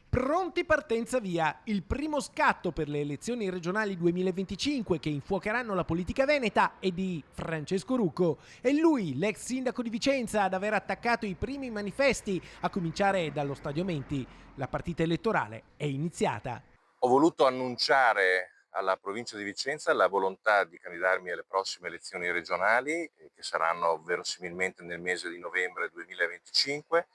Pronti, partenza via! Il primo scatto per le elezioni regionali 2025 che infuocheranno la politica veneta è di Francesco Rucco. È lui, l'ex sindaco di Vicenza, ad aver attaccato i primi manifesti, a cominciare dallo Stadio Menti. La partita elettorale è iniziata. Ho voluto annunciare alla provincia di Vicenza la volontà di candidarmi alle prossime elezioni regionali, che saranno verosimilmente nel mese di novembre 2025,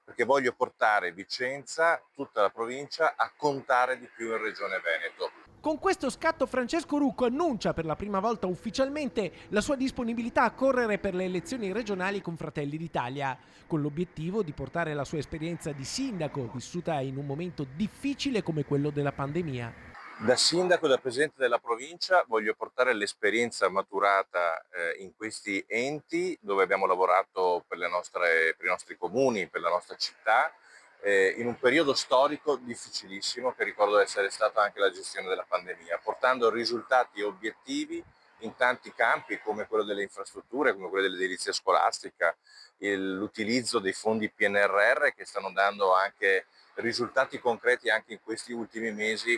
perché voglio portare Vicenza, tutta la provincia, a contare di più in Regione Veneto. Con questo scatto Francesco Rucco annuncia per la prima volta ufficialmente la sua disponibilità a correre per le elezioni regionali con Fratelli d'Italia, con l'obiettivo di portare la sua esperienza di sindaco, vissuta in un momento difficile come quello della pandemia. Da sindaco e da presidente della provincia voglio portare l'esperienza maturata in questi enti dove abbiamo lavorato per i nostri comuni, per la nostra città, in un periodo storico difficilissimo che ricordo essere stata anche la gestione della pandemia, portando risultati obiettivi in tanti campi come quello delle infrastrutture, come quello dell'edilizia scolastica, l'utilizzo dei fondi PNRR che stanno dando anche risultati concreti anche in questi ultimi mesi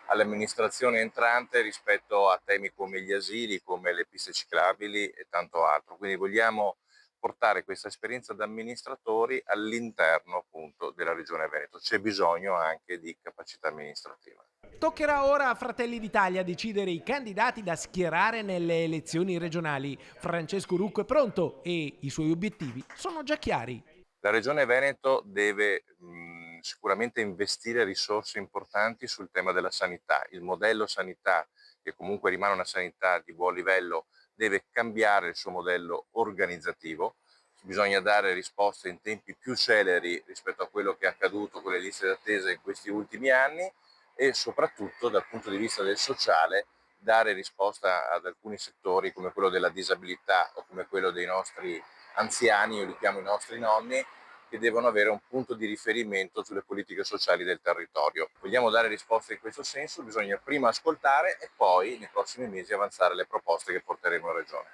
all'amministrazione entrante rispetto a temi come gli asili, come le piste ciclabili e tanto altro. Quindi vogliamo portare questa esperienza da amministratori all'interno appunto della Regione Veneto. C'è bisogno anche di capacità amministrativa. Toccherà ora a Fratelli d'Italia decidere i candidati da schierare nelle elezioni regionali. Francesco Rucco è pronto e i suoi obiettivi sono già chiari. La Regione Veneto deve sicuramente investire risorse importanti sul tema della sanità. Il modello sanità, che comunque rimane una sanità di buon livello, deve cambiare il suo modello organizzativo. Bisogna dare risposte in tempi più celeri rispetto a quello che è accaduto con le liste d'attesa in questi ultimi anni e soprattutto dal punto di vista del sociale dare risposta ad alcuni settori come quello della disabilità o come quello dei nostri anziani, io li chiamo i nostri nonni, che devono avere un punto di riferimento sulle politiche sociali del territorio. Vogliamo dare risposte in questo senso, bisogna prima ascoltare e poi nei prossimi mesi avanzare le proposte che porteremo in Regione.